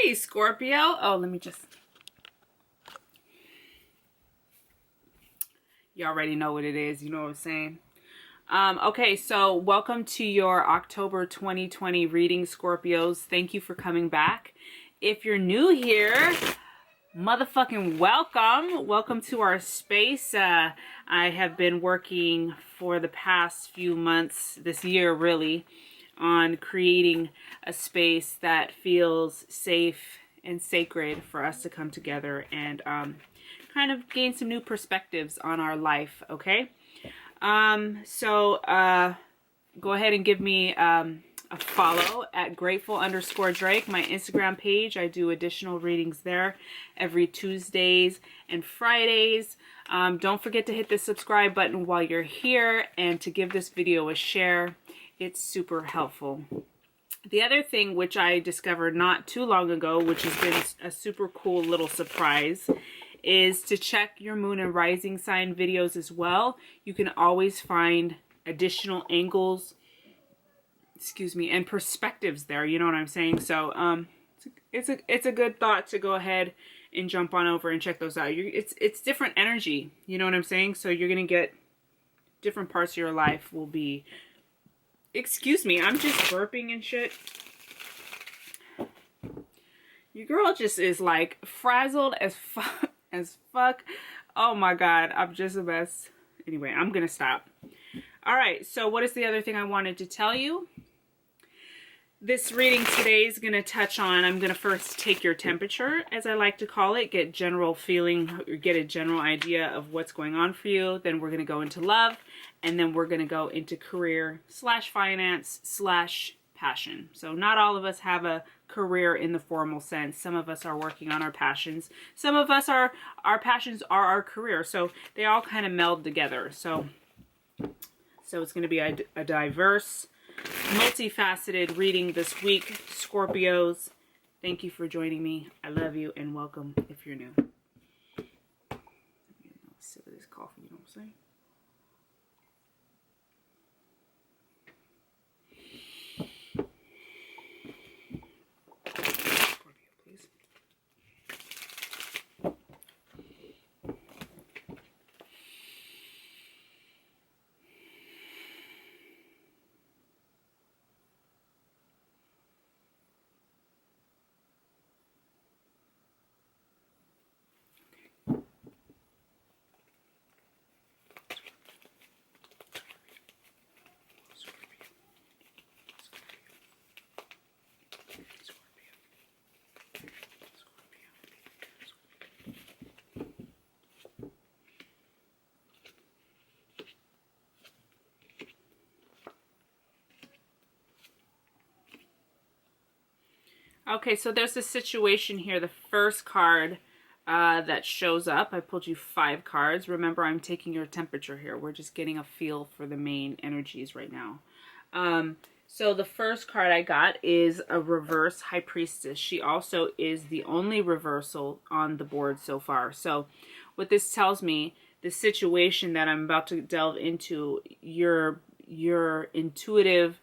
Hey, Scorpio. Oh, let me just... You already know what it is. You know what I'm saying? Okay, so welcome to your October 2020 reading, Scorpios. Thank you for coming back. If you're new here, motherfucking welcome. Welcome to our space. I have been working for the past few months, this year really, on creating a space that feels safe and sacred for us to come together and kind of gain some new perspectives on our life, okay? So go ahead and give me a follow at grateful_Drake, my Instagram page. I do additional readings there every Tuesdays and Fridays. Don't forget to hit the subscribe button while you're here and to give this video a share. It's super helpful. The other thing which I discovered not too long ago, which has been a super cool little surprise, is to check your moon and rising sign videos as well. You can always find additional angles, and perspectives there. You know what I'm saying? So it's a good thought to go ahead and jump on over and check those out. It's different energy. You know what I'm saying? So you're gonna get different parts of your life will be. Excuse me, I'm just burping and shit. Your girl just is like frazzled as fuck. Oh my god, I'm just a mess. Anyway, I'm gonna stop. All right, so what is the other thing I wanted to tell you? This reading today is gonna touch on, I'm gonna first take your temperature, as I like to call it, get general feeling, or get a general idea of what's going on for you. Then we're gonna go into love, and then we're gonna go into career / finance / passion. So not all of us have a career in the formal sense. Some of us are working on our passions. Some of us our passions are our career. So they all kind of meld together. So it's going to be a diverse, multifaceted reading this week, Scorpios. Thank you for joining me. I love you and welcome if you're new. Sip of this coffee, you know what I'm saying? Okay, so there's a situation here. The first card that shows up, I pulled you 5 cards. Remember, I'm taking your temperature here. We're just getting a feel for the main energies right now. So the first card I got is a reverse High Priestess. She also is the only reversal on the board so far. So what this tells me, the situation that I'm about to delve into, your intuitive,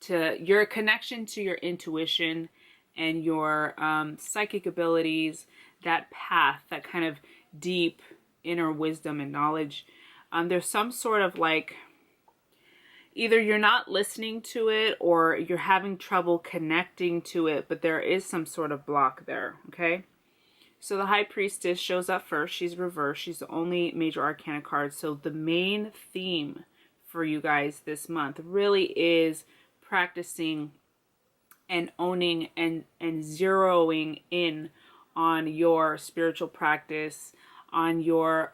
your connection to your intuition and your psychic abilities, that path, that kind of deep inner wisdom and knowledge. There's some sort of like, either you're not listening to it or you're having trouble connecting to it, but there is some sort of block there, okay? So the High Priestess shows up first. She's reversed. She's the only major arcana card. So the main theme for you guys this month really is practicing and owning and zeroing in on your spiritual practice, on your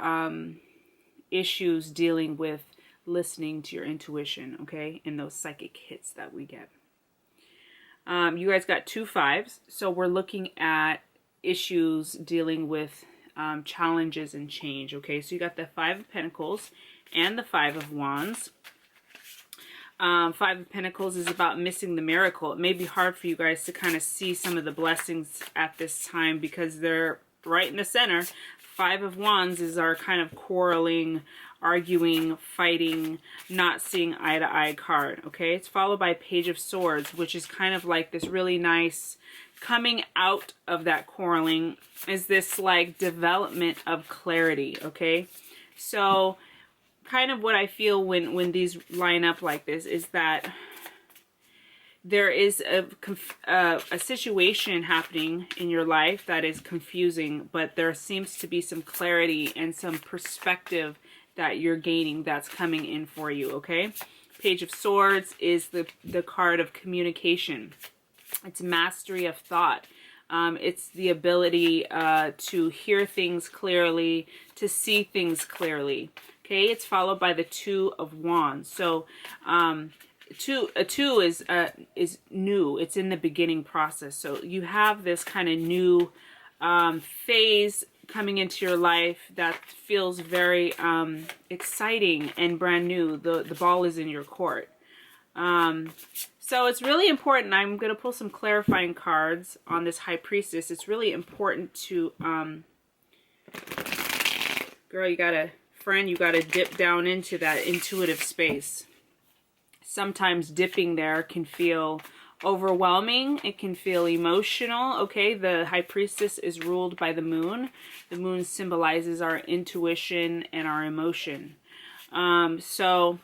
issues dealing with listening to your intuition, okay, and those psychic hits that we get. You guys got 2 5s, so we're looking at issues dealing with challenges and change, okay? So you got the 5 of Pentacles and the 5 of Wands. 5 of Pentacles is about missing the miracle. It may be hard for you guys to kind of see some of the blessings at this time because they're right in the center. 5 of Wands is our kind of quarreling, arguing, fighting, not seeing eye to eye card. Okay, it's followed by Page of Swords, which is kind of like this really nice coming out of that quarreling, is this like development of clarity. Okay, so kind of what I feel when these line up like this is that there is a situation happening in your life that is confusing, but there seems to be some clarity and some perspective that you're gaining that's coming in for you, okay? Page of Swords is the card of communication. It's mastery of thought. It's the ability to hear things clearly, to see things clearly, okay? It's followed by the Two of Wands. So, two is new. It's in the beginning process. So you have this kind of new phase coming into your life that feels very exciting and brand new. The ball is in your court. So it's really important. I'm going to pull some clarifying cards on this High Priestess. It's really important to, girl, you got to dip down into that intuitive space. Sometimes dipping there can feel overwhelming. It can feel emotional. Okay, the High Priestess is ruled by the moon. The moon symbolizes our intuition and our emotion. So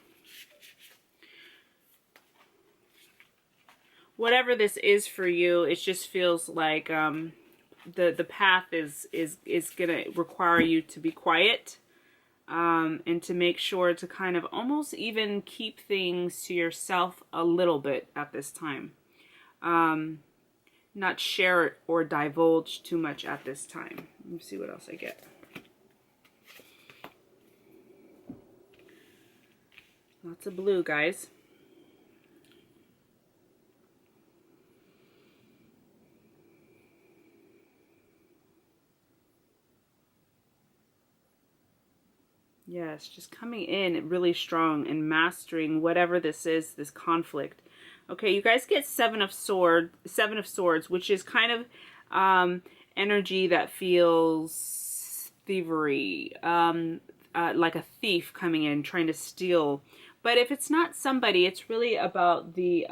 whatever this is for you, it just feels like the path is gonna require you to be quiet. And to make sure to kind of almost even keep things to yourself a little bit at this time. Not share it or divulge too much at this time. Let me see what else I get. Lots of blue, guys. Yes, just coming in really strong and mastering whatever this is, this conflict. Okay, you guys get Seven of Swords, which is kind of energy that feels thievery, like a thief coming in trying to steal. But if it's not somebody, it's really about the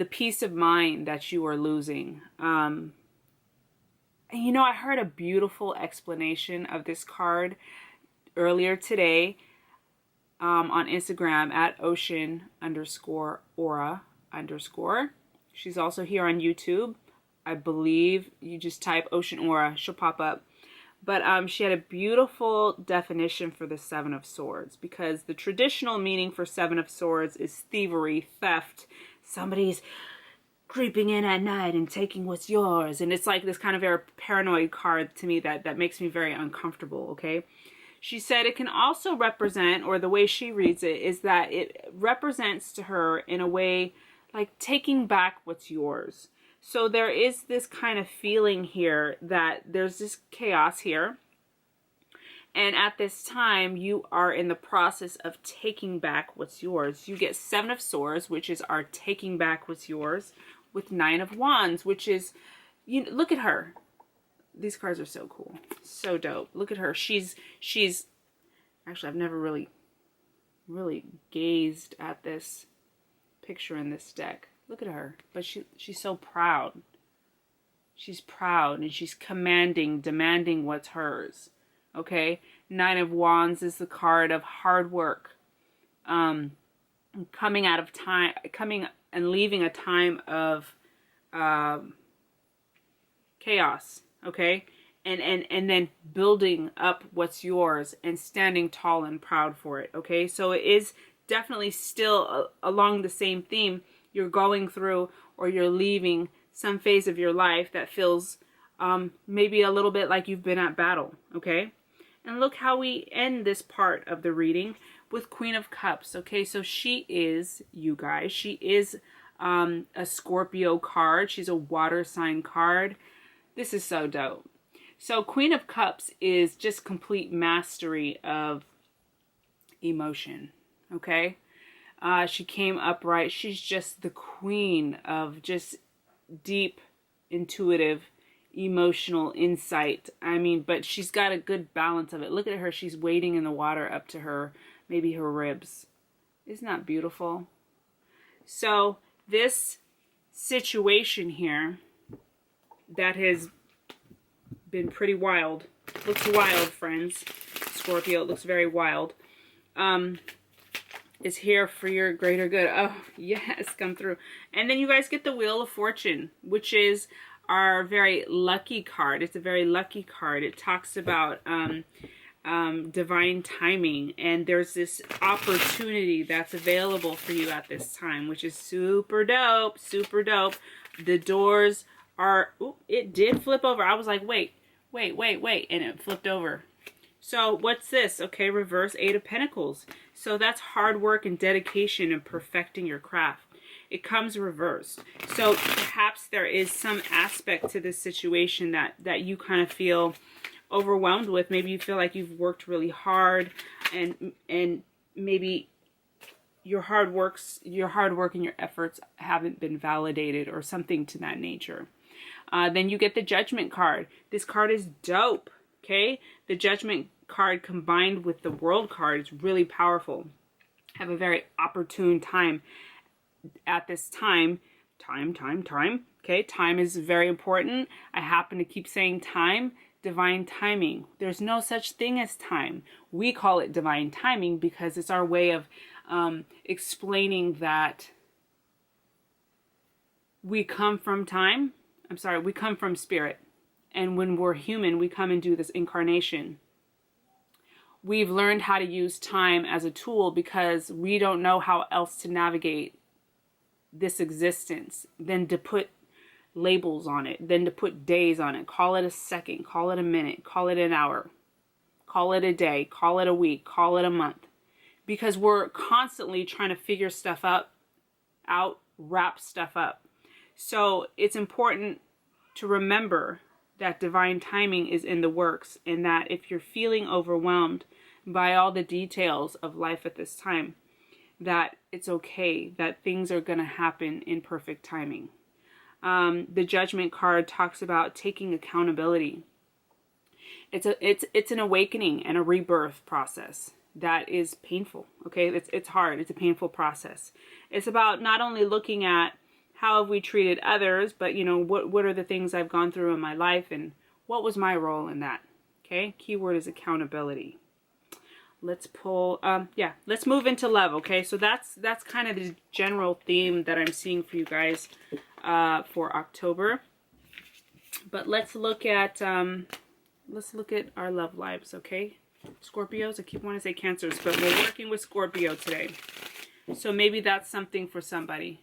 peace of mind that you are losing. And you know, I heard a beautiful explanation of this card earlier today on Instagram at ocean_aura_. She's also here on YouTube. I believe you just type Ocean Aura, she'll pop up. But she had a beautiful definition for the Seven of Swords, because the traditional meaning for Seven of Swords is thievery, theft. Somebody's creeping in at night and taking what's yours. And it's like this kind of very paranoid card to me that makes me very uncomfortable, okay? She said it can also represent, or the way she reads it, is that it represents to her in a way like taking back what's yours. So there is this kind of feeling here that there's this chaos here. And at this time, you are in the process of taking back what's yours. You get Seven of Swords, which is our taking back what's yours, with Nine of Wands, which is, you know, look at her. These cards are so cool. So dope. Look at her. She's actually, I've never really gazed at this picture in this deck. Look at her. But she's so proud. She's proud and she's commanding, demanding what's hers. Okay? Nine of Wands is the card of hard work. Coming and leaving a time of chaos, okay? And then building up what's yours and standing tall and proud for it, okay? So it is definitely still along the same theme. You're going through or you're leaving some phase of your life that feels maybe a little bit like you've been at battle, okay? And look how we end this part of the reading with Queen of Cups, okay? So she is, you guys, she is a Scorpio card. She's a water sign card. This is so dope. So Queen of Cups is just complete mastery of emotion, okay? She came upright. She's just the queen of just deep, intuitive emotional insight. I mean, but she's got a good balance of it. Look at her. She's wading in the water up to her, maybe her ribs. Isn't that beautiful? So this situation here that has been pretty wild. Looks wild, friends. Scorpio, it looks very wild. Is here for your greater good. Oh, yes, come through. And then you guys get the Wheel of Fortune, which is our very lucky card. It's a very lucky card. It talks about divine timing, and there's this opportunity that's available for you at this time, which is super dope, super dope. The doors are, ooh, it did flip over. I was like, wait, and it flipped over. So what's this? Okay, reverse Eight of Pentacles. So that's hard work and dedication and perfecting your craft. It comes reversed. So perhaps there is some aspect to this situation that you kind of feel overwhelmed with. Maybe you feel like you've worked really hard, and maybe your hard work and your efforts haven't been validated, or something to that nature. Then you get the Judgment card. This card is dope. Okay, the Judgment card combined with the World card is really powerful. Have a very opportune time at this time. Okay, time is very important. I happen to keep saying time. Divine timing. There's no such thing as time. We call it divine timing because it's our way of explaining that we come from time. I'm sorry, we come from spirit. And when we're human, we come and do this incarnation. We've learned how to use time as a tool because we don't know how else to navigate this existence than to put labels on it, than to put days on it. Call it a second, call it a minute, call it an hour, call it a day, call it a week, call it a month. Because we're constantly trying to figure stuff out, wrap stuff up. So it's important to remember that divine timing is in the works, and that if you're feeling overwhelmed by all the details of life at this time, that it's okay, that things are going to happen in perfect timing. The Judgment card talks about taking accountability. It's an awakening and a rebirth process that is painful. Okay, it's hard. It's a painful process. It's about not only looking at how have we treated others, but you know, what are the things I've gone through in my life and what was my role in that? Okay, keyword is accountability. Let's pull, let's move into love. Okay, so that's kind of the general theme that I'm seeing for you guys for October. But let's look at our love lives. Okay, Scorpios. I keep wanting to say Cancers, but we're working with Scorpio today. So maybe that's something for somebody.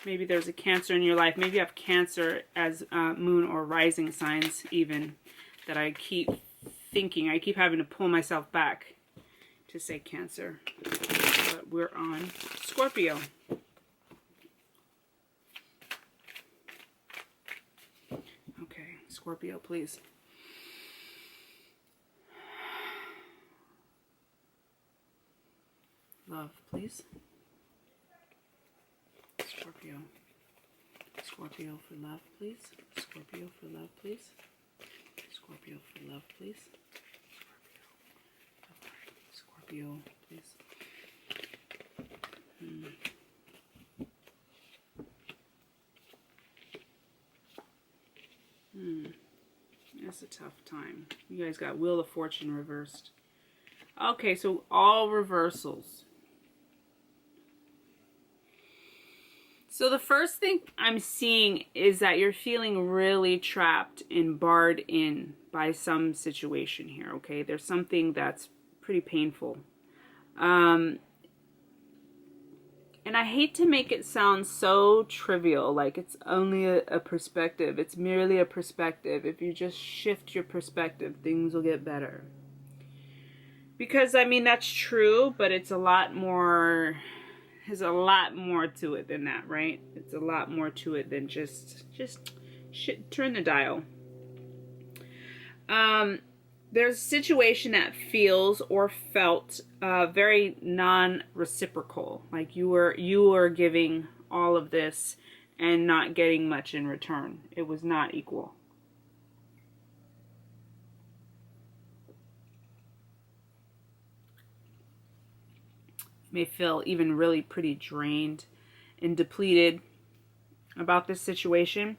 Maybe there's a Cancer in your life. Maybe you have Cancer as moon or rising signs even, that I keep thinking. I keep having to pull myself back to say Cancer. But we're on Scorpio. Okay, Scorpio, please. Love, please. Scorpio. Scorpio for love, please. Scorpio for love, please. Scorpio for love, please. Scorpio, please. That's a tough time. You guys got Wheel of Fortune reversed. Okay, so all reversals. So the first thing I'm seeing is that you're feeling really trapped and barred in by some situation here, okay? There's something that's pretty painful. And I hate to make it sound so trivial, like it's only a perspective. It's merely a perspective. If you just shift your perspective, things will get better. Because, I mean, that's true, but it's a lot more... There's a lot more to it than that, right? It's a lot more to it than just turn the dial. There's a situation that feels or felt very non-reciprocal. Like you were giving all of this and not getting much in return. It was not equal. May feel even really pretty drained and depleted about this situation.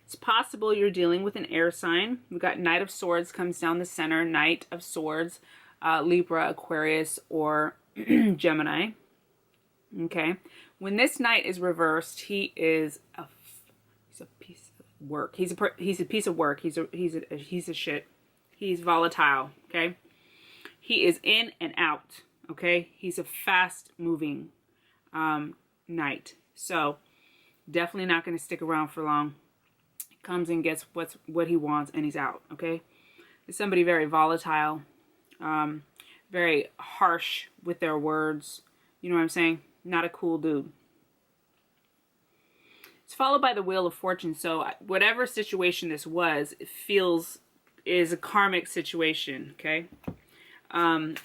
It's possible you're dealing with an air sign. We've got Knight of Swords comes down the center, Knight of Swords, Libra, Aquarius, or Gemini. Okay. When this Knight is reversed, he's a piece of work. He's a piece of work. He's a shit. He's volatile. Okay. He is in and out. Okay. He's a fast moving Knight. So definitely not going to stick around for long. Comes and gets what he wants and he's out. Okay. It's somebody very volatile, very harsh with their words. You know what I'm saying? Not a cool dude. It's followed by the Wheel of Fortune. So whatever situation this was, it feels is a karmic situation. Okay.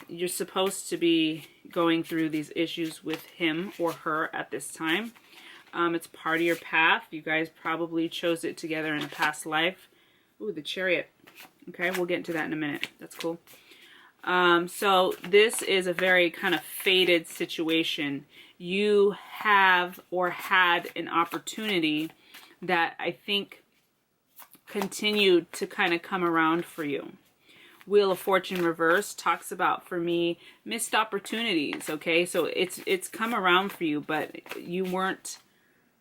You're supposed to be going through these issues with him or her at this time. It's part of your path. You guys probably chose it together in a past life. Ooh, the Chariot. Okay, we'll get into that in a minute. That's cool. So this is a very kind of fated situation. You have or had an opportunity that I think continued to kind of come around for you. Wheel of Fortune reverse talks about, for me, missed opportunities. Okay, so it's come around for you, but you weren't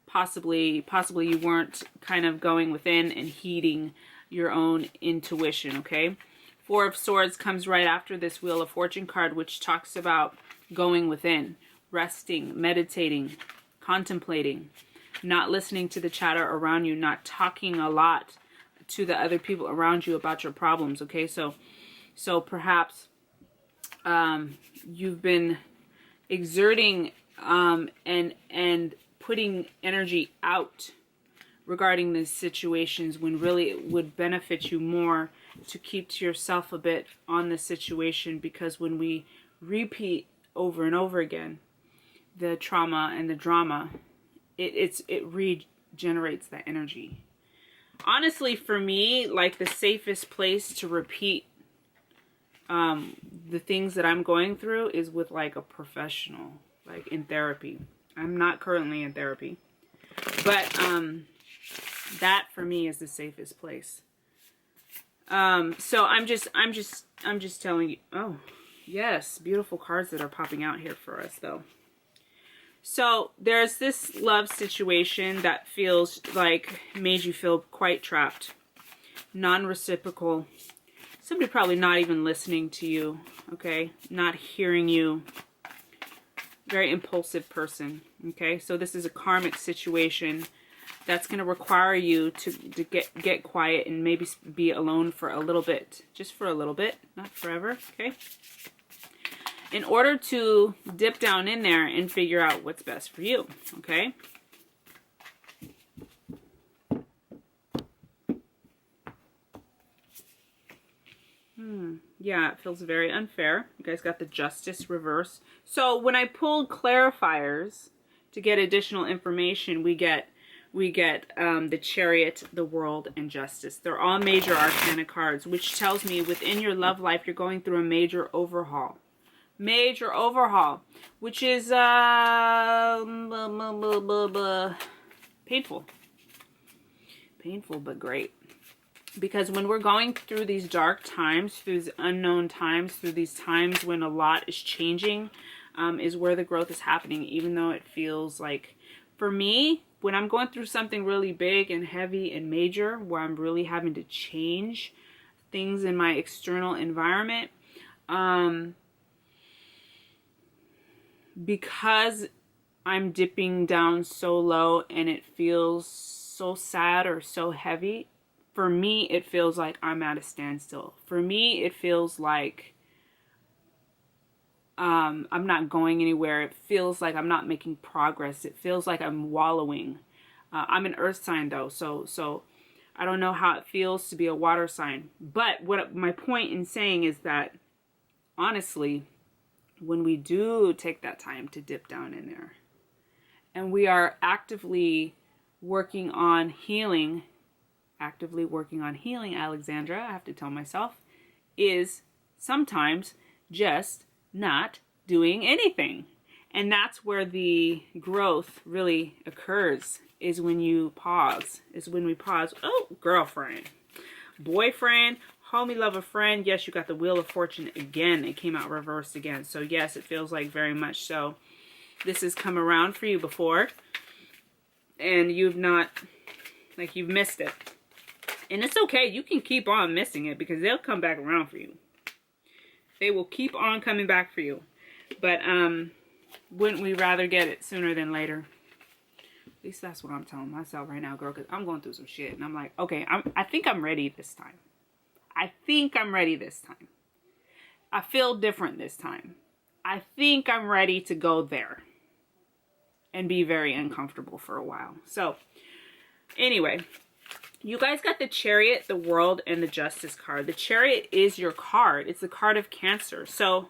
possibly you weren't kind of going within and heeding your own intuition. Okay, Four of Swords comes right after this Wheel of Fortune card, which talks about going within, resting, meditating, contemplating, not listening to the chatter around you, not talking a lot to the other people around you about your problems. Okay, so perhaps you've been exerting and putting energy out regarding these situations when really it would benefit you more to keep to yourself a bit on the situation, because when we repeat over and over again the trauma and the drama, it regenerates that energy. Honestly, for me, like, the safest place to repeat the things that I'm going through is with like a professional, like in therapy. I'm not currently in therapy, but that for me is the safest place. So I'm just telling you. Oh, yes, beautiful cards that are popping out here for us though. So there's this love situation that feels like made you feel quite trapped, non-reciprocal. Somebody probably not even listening to you, okay? Not hearing you. Very impulsive person, okay? So this is a karmic situation that's going to require you to get quiet and maybe be alone for a little bit. Just for a little bit, not forever, okay? In order to dip down in there and figure out what's best for you, okay? Yeah, it feels very unfair. You guys got the Justice reverse. So when I pulled clarifiers to get additional information, we get the Chariot, the World, and Justice. They're all major arcana cards, which tells me within your love life you're going through a major overhaul. Major overhaul, which is painful. Painful, but great. Because when we're going through these dark times, through these unknown times, through these times when a lot is changing, is where the growth is happening, even though it feels like, for me, when I'm going through something really big and heavy and major, where I'm really having to change things in my external environment, because I'm dipping down so low and it feels so sad or so heavy, for me, it feels like I'm at a standstill. For me, it feels like I'm not going anywhere. It feels like I'm not making progress. It feels like I'm wallowing. I'm an earth sign though, so I don't know how it feels to be a water sign. But what my point in saying is that, honestly, when we do take that time to dip down in there, and we are actively working on healing, Alexandra, I have to tell myself, is sometimes just not doing anything. And that's where the growth really occurs, is when you pause, is when we pause. Oh, girlfriend, boyfriend, homie, lover, friend. Yes, you got the Wheel of Fortune again. It came out reversed again. So yes, it feels like very much so. This has come around for you before, and you've not, like, you've missed it. And it's okay. You can keep on missing it because they'll come back around for you. They will keep on coming back for you. But, wouldn't we rather get it sooner than later? At least that's what I'm telling myself right now, girl, because I'm going through some shit. And I'm like, okay, I think I'm ready this time. I think I'm ready this time. I feel different this time. I think I'm ready to go there and be very uncomfortable for a while. So, anyway, you guys got the Chariot, the World, and the Justice card. The Chariot is your card. It's the card of Cancer. So,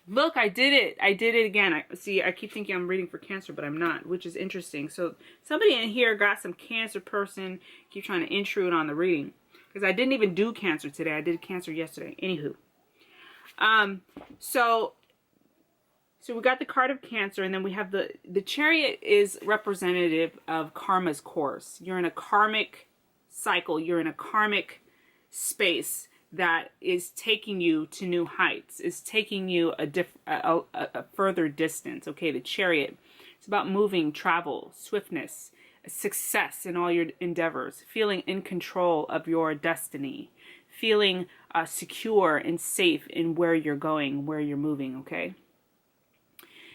look, I did it. I did it again. I keep thinking I'm reading for Cancer, but I'm not, which is interesting. So, somebody in here got some Cancer person. Keep trying to intrude on the reading. Because I didn't even do Cancer today. I did Cancer yesterday. Anywho. So we got the card of Cancer, and then we have the Chariot is representative of karma's course. You're in a karmic cycle. You're in a karmic space that is taking you to new heights, is taking you a further distance. Okay, the Chariot. It's about moving, travel, swiftness, success in all your endeavors, feeling in control of your destiny, feeling secure and safe in where you're going, where you're moving, okay?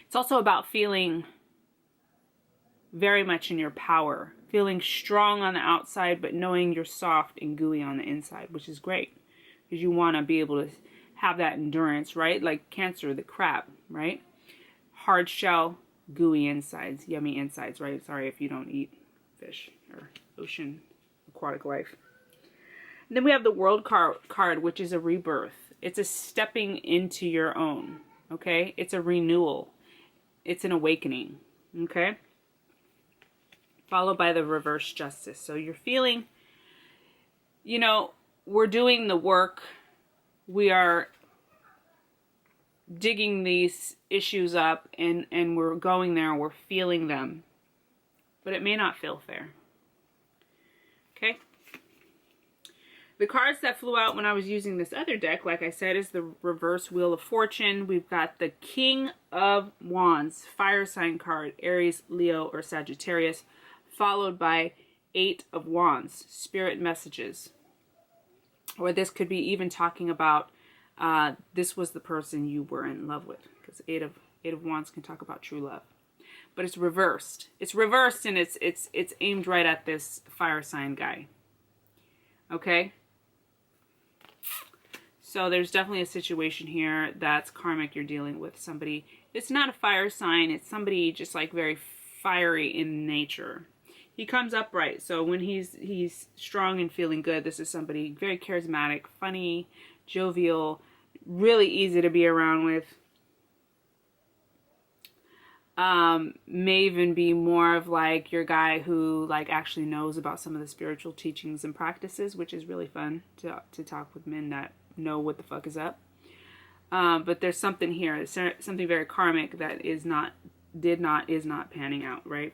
It's also about feeling very much in your power, feeling strong on the outside, but knowing you're soft and gooey on the inside, which is great because you want to be able to have that endurance, right? Like Cancer, the crab, right? Hard shell, gooey insides, yummy insides, right? Sorry if you don't eat fish or ocean aquatic life. And then we have the World card, which is a rebirth. It's a stepping into your own, okay? It's a renewal. It's an awakening, okay? Followed by the reverse Justice. So you're feeling, you know, we're doing the work. We are digging these issues up and we're going there. We're feeling them. But it may not feel fair. Okay? The cards that flew out when I was using this other deck, like I said, is the reverse Wheel of Fortune. We've got the King of Wands, fire sign card, Aries, Leo, or Sagittarius, followed by 8 of Wands, spirit messages. Or this could be even talking about this was the person you were in love with, because 8 of Wands can talk about true love. But it's reversed. It's reversed, and it's aimed right at this fire sign guy. Okay? So there's definitely a situation here that's karmic. You're dealing with somebody. It's not a fire sign. It's somebody just like very fiery in nature. He comes upright. So when he's strong and feeling good, this is somebody very charismatic, funny, jovial, really easy to be around with. May even be more of like your guy who like actually knows about some of the spiritual teachings and practices, which is really fun to talk with men that know what the fuck is up. But there's something here, there's something very karmic that is not panning out, right?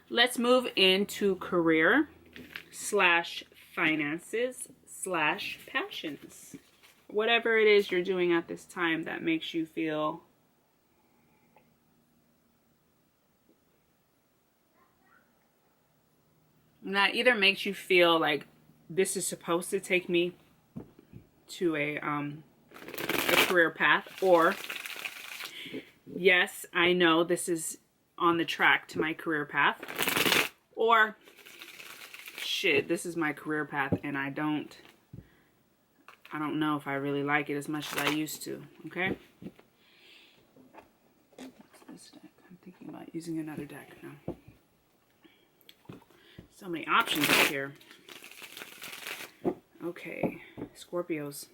Let's move into career / finances / passions. Whatever it is you're doing at this time that makes you feel that either makes you feel like this is supposed to take me to a career path, or yes, I know this is on the track to my career path, or shit, this is my career path and I don't know if I really like it as much as I used to, okay? What's this deck? I'm thinking about using another deck now. So many options up here. Okay, Scorpios.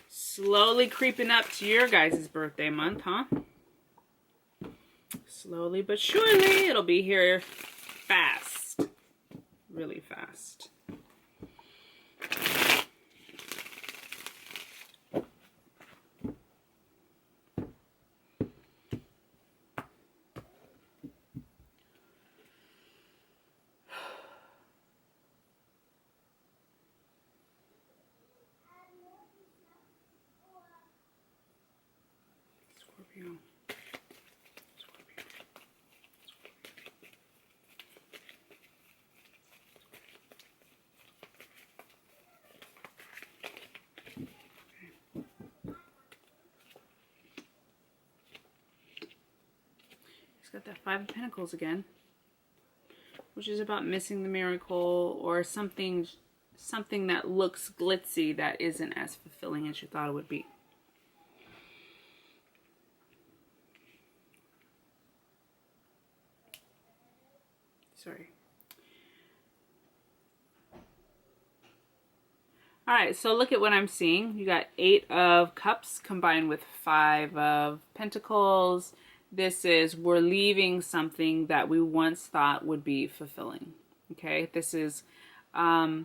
Slowly creeping up to your guys' birthday month, huh? Slowly but surely, it'll be here fast. Really fast. got that Five of Pentacles again, which is about missing the miracle or something that looks glitzy that isn't as fulfilling as you thought it would be. Sorry. All right, so look at what I'm seeing. You got 8 of Cups combined with 5 of Pentacles. This is, we're leaving something that we once thought would be fulfilling. Okay, this is, a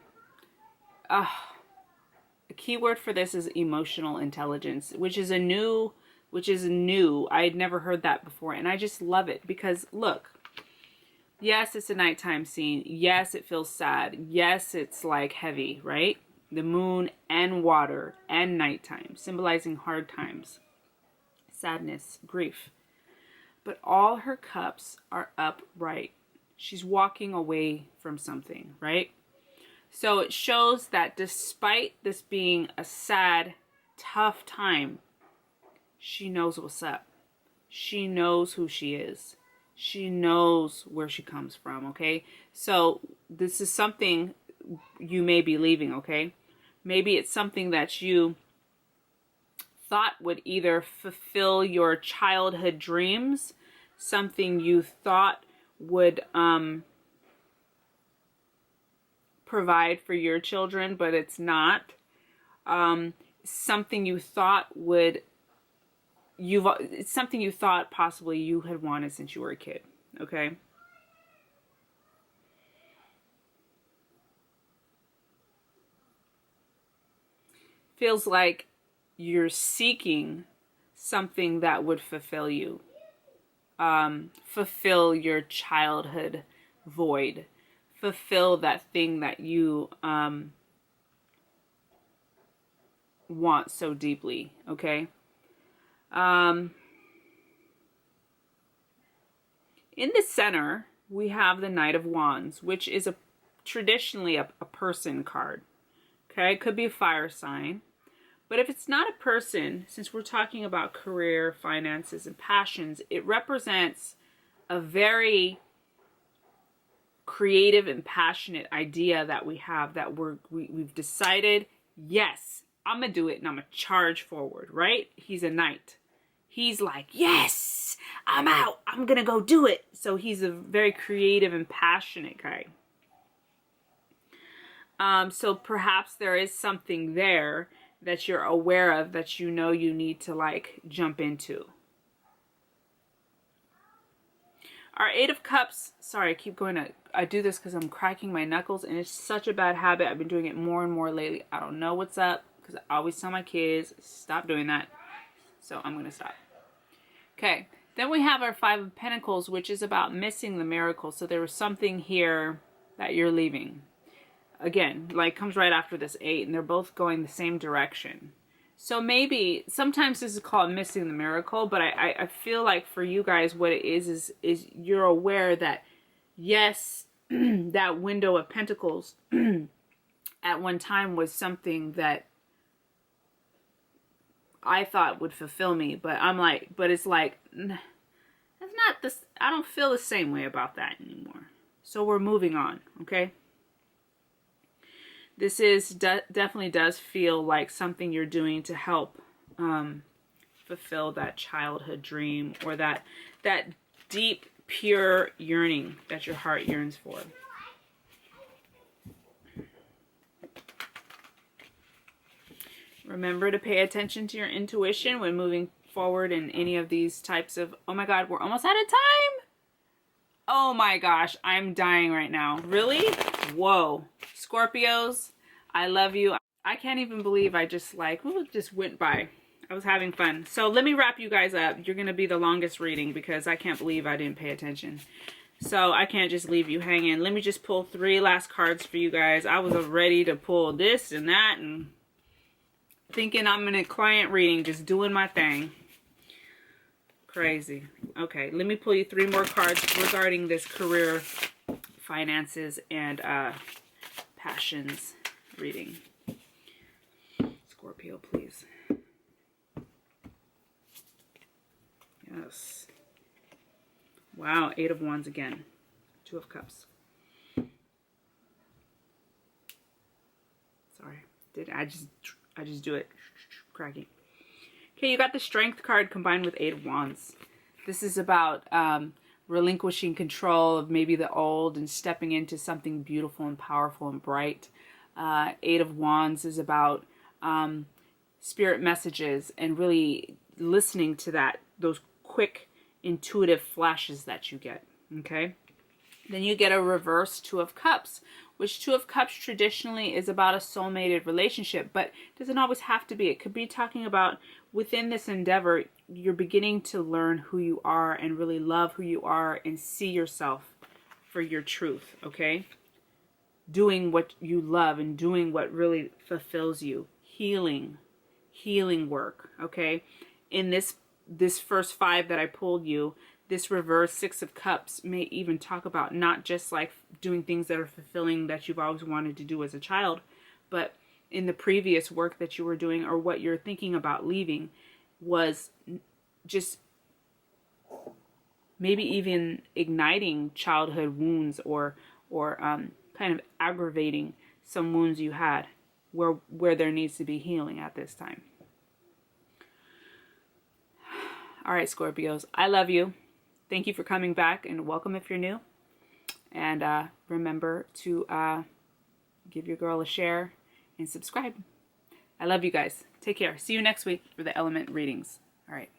key word for this is emotional intelligence, which is new. I had never heard that before, and I just love it because look, yes, it's a nighttime scene. Yes, it feels sad. Yes, it's like heavy, right? The moon and water and nighttime, symbolizing hard times, sadness, grief. But all her cups are upright. She's walking away from something, right? So it shows that despite this being a sad, tough time, she knows what's up. She knows who she is. She knows where she comes from, okay? So this is something you may be leaving, okay? Maybe it's something that you thought would either fulfill your childhood dreams, something you thought would provide for your children, but it's not. Something you thought it's something you thought possibly you had wanted since you were a kid, okay? Feels like you're seeking something that would fulfill you. Fulfill your childhood void. Fulfill that thing that you want so deeply, okay? In the center, we have the Knight of Wands, which is traditionally a person card, okay? It could be a fire sign. But if it's not a person, since we're talking about career, finances, and passions, it represents a very creative and passionate idea that we have, that we've decided, yes, I'm going to do it and I'm going to charge forward, right? He's a knight. He's like, yes, I'm out. I'm going to go do it. So he's a very creative and passionate guy. So perhaps there is something there that you're aware of, that you know you need to like jump into. Our 8 of Cups, sorry, I keep going to, I do this because I'm cracking my knuckles and it's such a bad habit. I've been doing it more and more lately. I don't know what's up because I always tell my kids, stop doing that. So I'm going to stop. Okay, then we have our 5 of Pentacles, which is about missing the miracle. So there was something here that you're leaving. Again, like comes right after this 8, and they're both going the same direction. So maybe, sometimes this is called missing the miracle, but I feel like for you guys, what it is you're aware that, yes, that window of Pentacles at one time was something that I thought would fulfill me, but I'm like, but it's like, that's not this, I don't feel the same way about that anymore. So we're moving on, okay? This is definitely does feel like something you're doing to help fulfill that childhood dream, or that deep, pure yearning that your heart yearns for. Remember to pay attention to your intuition when moving forward in any of these types of... Oh my God, we're almost out of time. Oh my gosh, I'm dying right now. Really? Whoa. Scorpios, I love you. I can't even believe I just like, ooh, it just went by. I was having fun. So let me wrap you guys up. You're going to be the longest reading because I can't believe I didn't pay attention. So I can't just leave you hanging. Let me just pull 3 last cards for you guys. I was ready to pull this and that and thinking I'm in a client reading, just doing my thing. Crazy. Okay, let me pull you 3 more cards regarding this career, finances, and passions reading. Scorpio, please. Yes. Wow, Eight of Wands again. Two of Cups. Sorry, I just do it cracking. Okay, you got the Strength card combined with Eight of Wands. This is about relinquishing control of maybe the old and stepping into something beautiful and powerful and bright. Eight of Wands is about spirit messages and really listening to those quick intuitive flashes that you get. Okay, then you get a reverse Two of Cups, which Two of Cups traditionally is about a soulmated relationship, but doesn't always have to be. It could be talking about within this endeavor, you're beginning to learn who you are and really love who you are and see yourself for your truth. Okay, doing what you love and doing what really fulfills you. Healing work. Okay, in this first five that I pulled you, this reverse Six of Cups may even talk about not just like doing things that are fulfilling that you've always wanted to do as a child, but in the previous work that you were doing or what you're thinking about leaving was just maybe even igniting childhood wounds or kind of aggravating some wounds you had where there needs to be healing at this time. All right, Scorpios, I love you. Thank you for coming back, and welcome if you're new. And remember to give your girl a share and subscribe. I love you guys. Take care. See you next week for the element readings. All right.